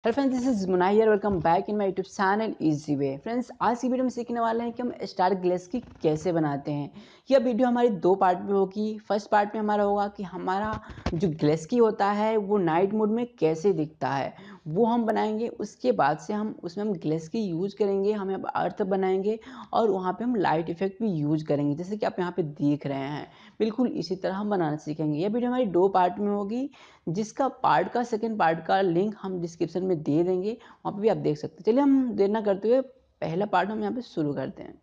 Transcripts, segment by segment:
Hello friends, this is Munai here. Welcome back in my YouTube channel easy way. Friends, आज की video में सीखने वाले हैं कि हम स्टार ग्लेस्की कैसे बनाते हैं। यह वीडियो हमारी दो पार्ट में होगी। फर्स्ट पार्ट में हमारा होगा कि हमारा जो ग्लेस्की होता है वो नाइट मोड में कैसे दिखता है, वो हम बनाएंगे। उसके बाद से हम उसमें ग्लेस्की यूज करेंगे, हम यहाँ पर अर्थ बनाएंगे और वहाँ पे हम लाइट इफेक्ट भी यूज करेंगे, जैसे कि आप यहाँ पे देख रहे हैं। बिल्कुल इसी तरह हम बनाना सीखेंगे। यह वीडियो हमारी दो पार्ट में होगी, जिसका पार्ट का सेकंड पार्ट का लिंक हम डिस्क्रिप्शन में दे देंगे, वहाँ पे भी आप देख सकते हैं। चलिए हम देर ना करते हुए पहला पार्ट हम यहाँ पे शुरू करते हैं।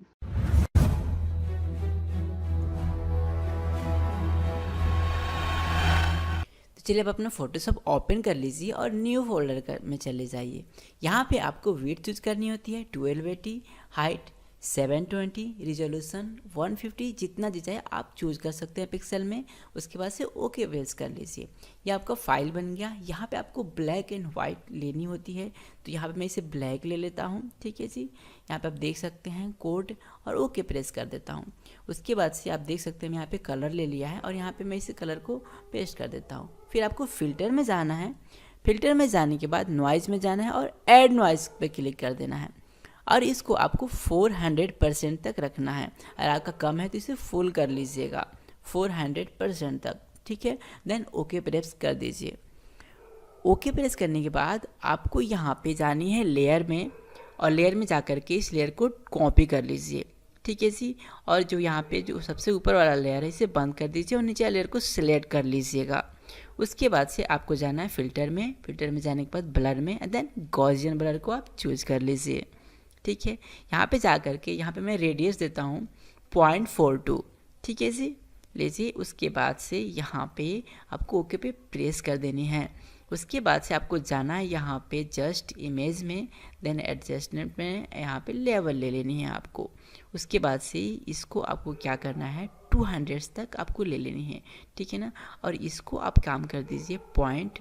तो चलिए आप अपना फोटोशॉप ओपन कर लीजिए और न्यू फोल्डर में चले जाइए। यहाँ पे आपको विड्थ चूज करनी होती है 1280, हाइट 720, रिजोल्यूशन 150, जितना जी चाहे आप चूज कर सकते हैं पिक्सल में। उसके बाद से ओके प्रेस कर लीजिए। ये आपका फाइल बन गया। यहाँ पे आपको ब्लैक एंड वाइट लेनी होती है, तो यहाँ पे मैं इसे ब्लैक ले लेता हूँ। ठीक है जी, यहाँ पे आप देख सकते हैं कोड, और ओके प्रेस कर देता हूँ। उसके बाद से आप देख सकते हैं मैं यहाँ पे कलर ले लिया है और यहाँ पे मैं इस कलर को पेस्ट कर देता हूँ। फिर आपको फिल्टर में जाना है। फिल्टर में जाने के बाद नॉइज़ में जाना है और ऐड नॉइज़ पे क्लिक कर देना है, और इसको आपको 400% तक रखना है। अगर आपका कम है तो इसे फुल कर लीजिएगा 400% तक। ठीक है, देन ओके प्रेस कर दीजिए। ओके प्रेस करने के बाद आपको यहाँ पे जानी है लेयर में, और लेयर में जा कर के इस लेयर को कॉपी कर लीजिए। ठीक है जी, और जो यहाँ पे जो सबसे ऊपर वाला लेयर है इसे बंद कर दीजिए और नीचे वाले लेयर को सिलेक्ट कर लीजिएगा। उसके बाद से आपको जाना है फिल्टर में। फिल्टर में जाने के बाद ब्लर में, एंड देन गॉसियन ब्लर को आप चूज कर लीजिए। ठीक है, यहाँ पे जा कर के यहाँ पे मैं रेडियस देता हूँ 0.42। ठीक है जी, लीजिए। उसके बाद से यहाँ पे आपको ओके पे प्रेस कर देनी है। उसके बाद से आपको जाना है यहाँ पे जस्ट इमेज में, देन एडजस्टमेंट में यहाँ पे लेवल ले लेनी है आपको। उसके बाद से इसको आपको क्या करना है 200 तक आपको ले लेनी है। ठीक है ना, और इसको आप काम कर दीजिए पॉइंट,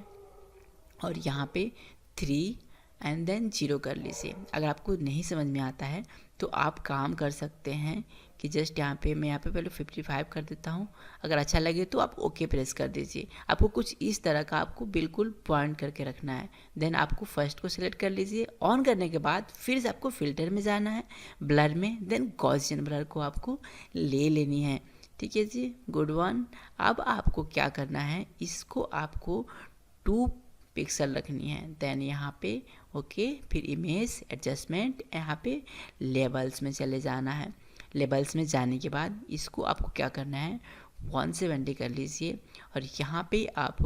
और यहाँ पे 3 एंड देन 0 कर लीजिए। अगर आपको नहीं समझ में आता है तो आप काम कर सकते हैं कि जस्ट यहाँ पे मैं यहाँ पे पहले 55 कर देता हूँ। अगर अच्छा लगे तो आप ओके प्रेस कर दीजिए। आपको कुछ इस तरह का आपको बिल्कुल पॉइंट करके रखना है। देन आपको फर्स्ट को सिलेक्ट कर लीजिए। ऑन करने के बाद फिर से आपको फिल्टर में जाना है, ब्लर में, देन गॉसियन ब्लर को आपको ले लेनी है। ठीक है जी, गुड वन। अब आपको क्या करना है, इसको आपको 2 पिक्सल रखनी है। देन यहाँ पे ओके, फिर इमेज एडजस्टमेंट, यहाँ पे लेबल्स में चले जाना है। लेबल्स में जाने के बाद इसको आपको क्या करना है 170 कर लीजिए, और यहाँ पे आप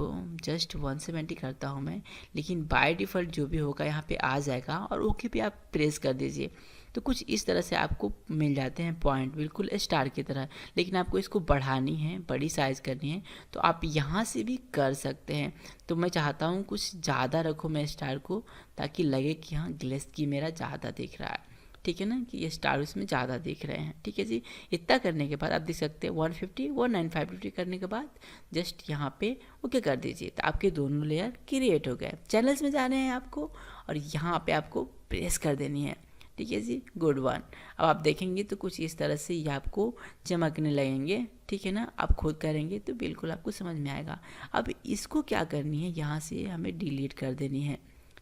जस्ट 170 करता हूँ मैं, लेकिन बाय डिफ़ॉल्ट जो भी होगा यहाँ पे आ जाएगा, और ओके पे आप प्रेस कर दीजिए। तो कुछ इस तरह से आपको मिल जाते हैं पॉइंट, बिल्कुल स्टार की तरह। लेकिन आपको इसको बढ़ानी है, बड़ी साइज़ करनी है, तो आप यहाँ से भी कर सकते हैं। तो मैं चाहता हूँ कुछ ज़्यादा रखो मैं स्टार को, ताकि लगे कि हाँ ग्लेस्की मेरा ज़्यादा दिख रहा है। ठीक है ना, कि ये स्टार उसमें ज़्यादा दिख रहे हैं। ठीक है जी, इतना करने के बाद आप देख सकते हैं 150 195 करने के बाद जस्ट यहाँ पे ओके कर दीजिए। तो आपके दोनों लेयर क्रिएट हो गए। चैनल्स में जाने हैं आपको, और यहाँ पे आपको प्रेस कर देनी है। ठीक है जी, गुड वन। अब आप देखेंगे तो कुछ इस तरह से ये आपको चमकने लगेंगे। ठीक है ना, आप खुद करेंगे तो बिल्कुल आपको समझ में आएगा। अब इसको क्या करनी है, यहाँ से हमें डिलीट कर देनी है।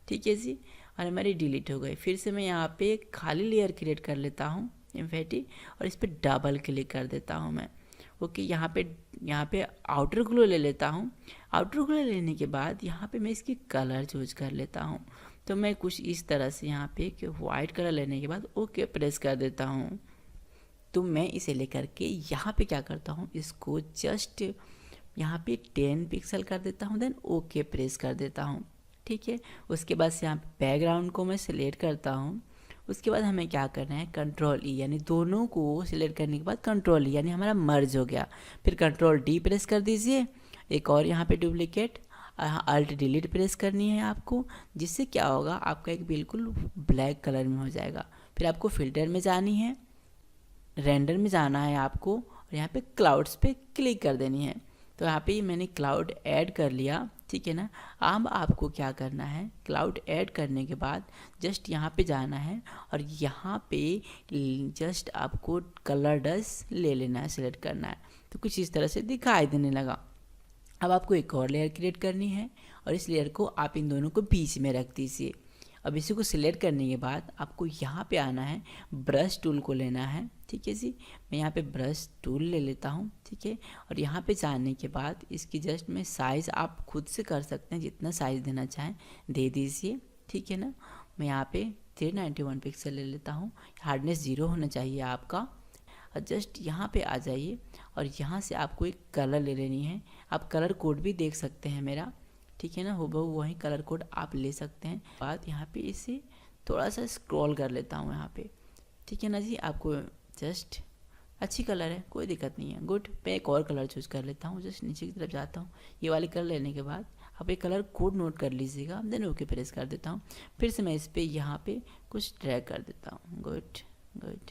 ठीक है जी, और हमारी डिलीट हो गई। फिर से मैं यहाँ पे एक खाली लेयर क्रिएट कर लेता हूँ इन्फिनिटी, और इस पर डबल क्लिक कर देता हूँ मैं। ओके, यहाँ पे आउटर ग्लो ले लेता हूँ। आउटर ग्लो लेने के बाद यहाँ पे मैं इसकी कलर चूज कर लेता हूँ। तो मैं कुछ इस तरह से यहाँ पे एक वाइट कलर लेने के बाद ओके प्रेस कर देता हूँ। तो मैं इसे लेकर के यहाँ पे क्या करता हूँ, इसको जस्ट यहाँ पे 10 पिक्सल कर देता हूँ, देन ओके प्रेस कर देता हूँ। ठीक है, उसके बाद से यहाँ पे बैकग्राउंड को मैं सिलेक्ट करता हूँ। उसके बाद हमें क्या करना है कंट्रोल ई, यानी दोनों को सिलेक्ट करने के बाद कंट्रोल ई, यानी हमारा मर्ज हो गया। फिर कंट्रोल डी प्रेस कर दीजिए। एक और यहाँ पे डुप्लीकेट, अल्ट डिलीट प्रेस करनी है आपको, जिससे क्या होगा आपका एक बिल्कुल ब्लैक कलर में हो जाएगा। फिर आपको फिल्टर में जानी है, रेंडर में जाना है आपको, और यहाँ पे क्लाउड्स पे क्लिक कर देनी है। तो यहाँ पे मैंने क्लाउड ऐड कर लिया। ठीक है ना, अब आपको क्या करना है, क्लाउड ऐड करने के बाद जस्ट यहाँ पे जाना है, और यहाँ पे जस्ट आपको कलर डस्ट ले लेना है, सिलेक्ट करना है। तो कुछ इस तरह से दिखाई देने लगा। अब आपको एक और लेयर क्रिएट करनी है, और इस लेयर को आप इन दोनों को बीच में रख दीजिए। अब इसी को सिलेक्ट करने के बाद आपको यहाँ पे आना है, ब्रश टूल को लेना है, ठीक है जी। मैं यहाँ पे ब्रश टूल ले लेता हूँ, ठीक है। और यहाँ पे जाने के बाद इसकी जस्ट में साइज़ आप खुद से कर सकते हैं, जितना साइज़ देना चाहें दे दीजिए, ठीक है ना। मैं यहाँ पे 391 पिक्सल ले लेता हूँ, हार्डनेस 0 होना चाहिए आपका। और जस्ट यहाँ पे आ जाइए और यहाँ से आपको एक कलर ले लेनी है। आप कलर कोड भी देख सकते हैं मेरा, ठीक है ना, हूबहू वही कलर कोड आप ले सकते हैं। बात यहाँ पे इसे थोड़ा सा स्क्रॉल कर लेता हूँ यहाँ पे, ठीक है ना जी। आपको जस्ट अच्छी कलर है, कोई दिक्कत नहीं है, गुड। मैं एक और कलर चूज़ कर लेता हूँ, जस्ट नीचे की तरफ जाता हूँ। ये वाली कलर लेने के बाद आप एक कलर कोड नोट कर लीजिएगा, देन ओके प्रेस कर देता हूँ। फिर से मैं इस पर यहाँ पे कुछ ड्रैग कर देता हूँ, गुड गुड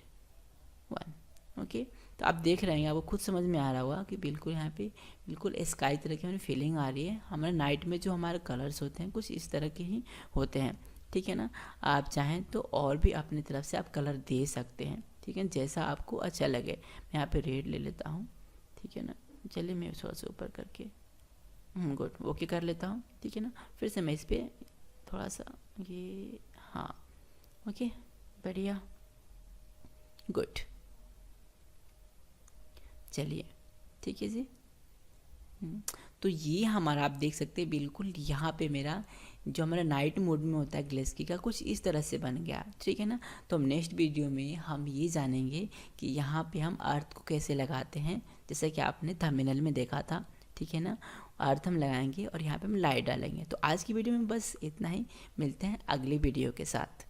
1, ओके। तो आप देख रहे हैं, आपको खुद समझ में आ रहा होगा कि बिल्कुल यहाँ पे बिल्कुल स्काई तरह की हमें फीलिंग आ रही है। हमारे नाइट में जो हमारे कलर्स होते हैं कुछ इस तरह के ही होते हैं, ठीक है ना। आप चाहें तो और भी अपनी तरफ से आप कलर दे सकते हैं, ठीक है, जैसा आपको अच्छा लगे। मैं यहाँ पे रेड ले लेता हूँ, ठीक है ना। चलिए मैं थोड़ा सा ऊपर करके गुड ओके कर लेता हूँ, ठीक है ना। फिर से मैं इस पर थोड़ा सा ये, हाँ ओके, बढ़िया, गुड। चलिए ठीक है जी। तो ये हमारा आप देख सकते हैं बिल्कुल यहाँ पे मेरा जो हमारा नाइट मोड में होता है ग्लेस्की का कुछ इस तरह से बन गया, ठीक है ना। तो हम नेक्स्ट वीडियो में हम ये जानेंगे कि यहाँ पे हम अर्थ को कैसे लगाते हैं, जैसे कि आपने थंबनेल में देखा था, ठीक है ना। अर्थ हम लगाएंगे और यहाँ पे हम लाइट डालेंगे। तो आज की वीडियो में बस इतना ही, मिलते हैं अगली वीडियो के साथ।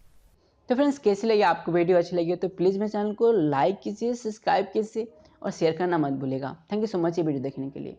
तो फ्रेंड्स कैसी लगी आपको वीडियो, अच्छी लगी तो प्लीज़ मेरे चैनल को लाइक कीजिए, सब्सक्राइब कीजिए और शेयर करना मत भूलिएगा। थैंक यू सो मच ये वीडियो देखने के लिए।